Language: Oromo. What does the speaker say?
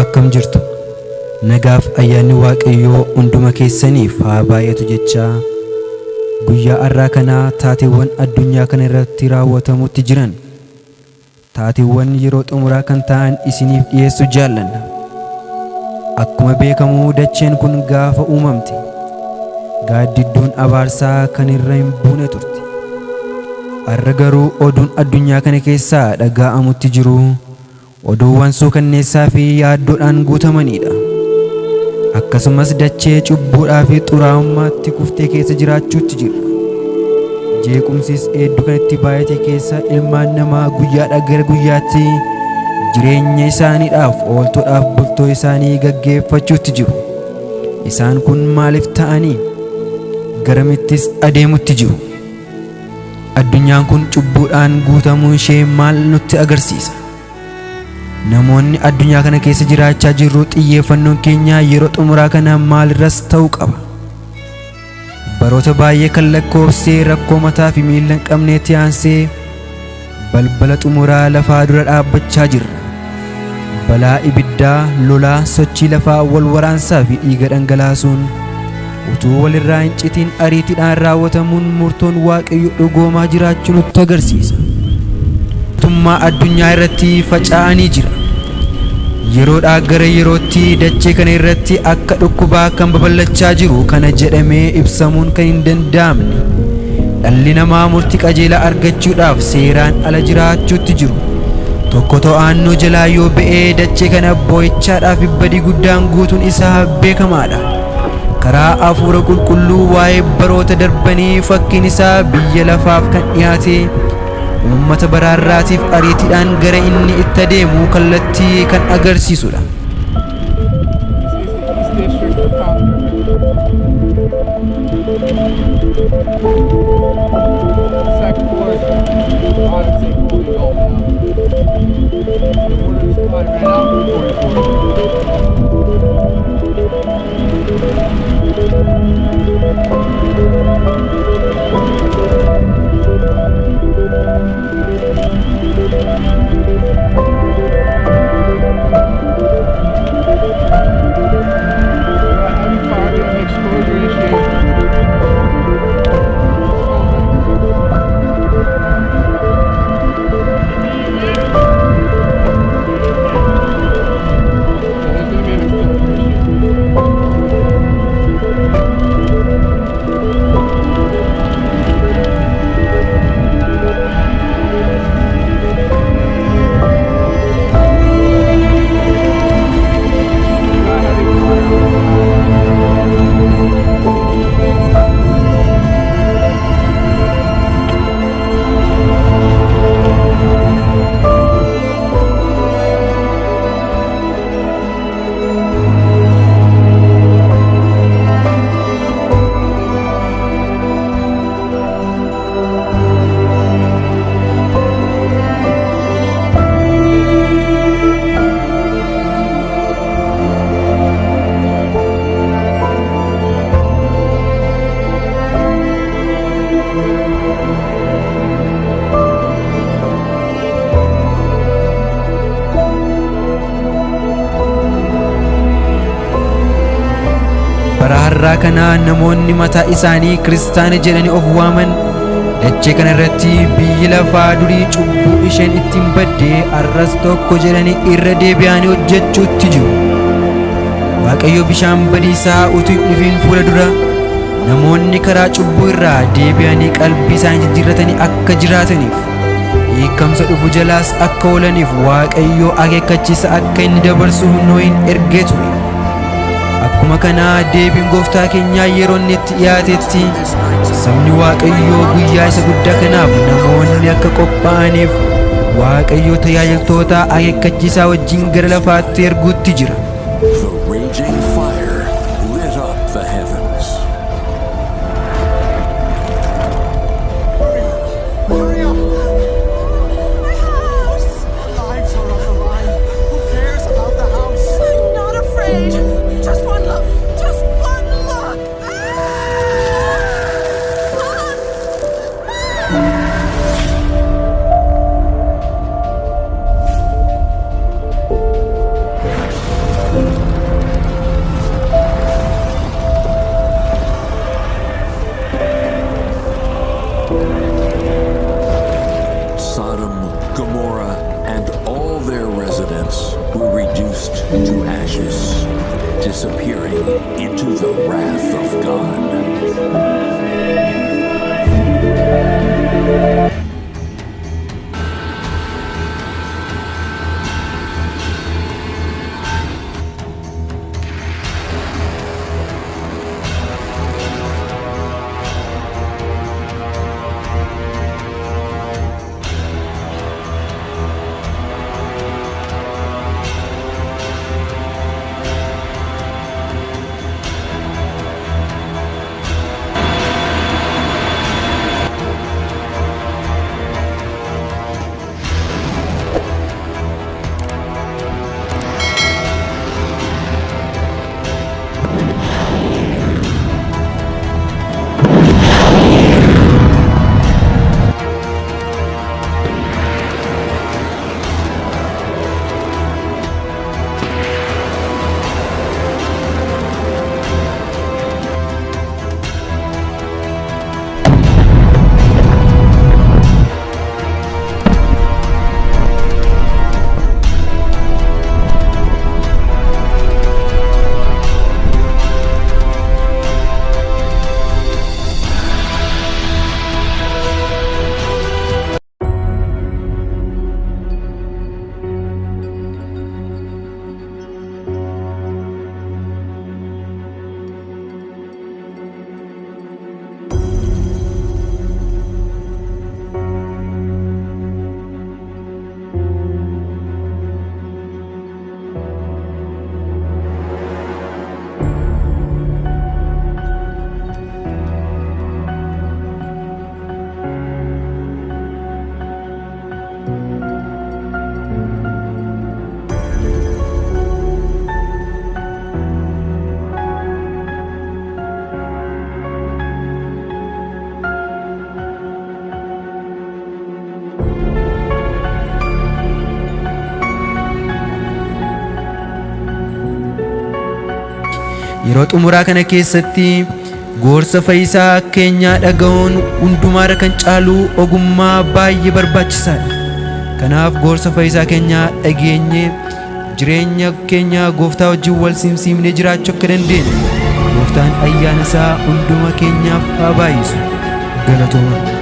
akkam jirtu nagaaf ayyaanni waaqayyoo hunduma keessaniif haa baay'atu jechaa guyyaa har'aa kanaa taateewwan addunyaa kana irratti raawwatamutti jiran taateewwan yeroo xumuraa kan ta'an isiniif dhiyeessu jaallanna. Akkuma beekamu dacheen kun gaafa uumamte gaaddidduun abaarsaa kan irra hin buune turte. Har'a garuu oduun addunyaa kana keessaa dhaga'amutti jiru oduuwwan suukanneessaa fi yaaddoodhaan guutamanidha. Akkasumas dachee cubbuudhaa fi xuraa'ummaatti kuftee keessa jiraachuutti jirra. Jeequmsis hedduu kan itti baay'ate keessa ilmaan namaa guyyaadhaa gara guyyaatti jireenya isaaniidhaaf ooltoodhaaf bultoo isaanii gaggeeffachuutti jiru. Isaan kun maaliif ta'anii garamittis adeemutti jiru? Addunyaan kun cubbuudhaan guutamuu ishee maal nutti agarsiisa? Namoonni addunyaa kana keessa jiraachaa jirru xiyyeeffannoon keenya yeroo xumuraa kana maalirras ta'uu qaba? Baroota baay'ee kan lakkoofsee rakkoo mataa fi miila hin qabneetti aansee balbala xumuraa lafaa dura dhaabbachaa jirra. Balaa ibiddaa, lolaa, sochii lafaa, wal waraansaa fi dhiiga dhangalaasuun utuu walirraa hin citiin ariitiidhaan raawwatamuun murtoon waaqayyo dhugoomaa jiraachuu nutti agarsiisa. Mootummaa addunyaa irratti faca'anii jira. Yeroodhaa gara yerootti dachee kana irratti akka dhukkubaa kan babal'achaa jiru kana jedhamee ibsamuun kan hin danda'amne. Dhalli namaa murtii qajeelaa argachuudhaaf seeraan ala jiraachuutti jiru. Tokko to'annoo jalaa yoo ba'ee dachee kana boo'ichaadhaaf badii guddaan guutuun isaa beekamaadha. Karaa hafuura qulqulluu waa'ee baroota darbanii fakkiin isaa biyya lafaaf kan dhiyaate uummata baraarraatiif ariitiidhaan gara inni itti adeemu kallattii kan agarsiisudha. Har'aa kana namoonni mataa isaanii kiristaana jedhanii of waaman dachee kana irratti biyyi lafaa durii cubbuu isheen ittiin baddee arras tokko jedhanii irra deebi'anii hojjechuutti jiru. Waaqayyo bishaan badiisaa utuu hin dhufin fuula dura namoonni karaa cubbuu irraa deebi'anii qalbii isaanii jijjiirratanii akka jiraataniif hiikamsa dhufu jalaas akka oolaniif Waaqayyo akeekkachiisa akka inni dabarsu Nohin ergee ture. Akkuma kanaa deebiin gooftaa keenyaa yeroo inni itti dhiyaatetti sabni Waaqayyoo guyyaa isa guddaa kanaaf namoonni akka qophaa'aniif Waaqayyo tajaajiltoota akeekkachiisaa wajjin gara lafaatti erguutti jira. wrath of God. Yeroo xumuraa kana keessatti gorsa fayyisaa keenyaa dhaga'uun hundumaarra kan caalu ogummaa baay'ee barbaachisaadha. Kanaaf gorsa fayyisaa keenyaa dhageenye jireenya keenya Gooftaa wajjin wal simsiimnee jiraachuu akka dandeenyu Gooftaan ayyaana isaa hunduma keenyaaf haa baay'isu. Galatooma.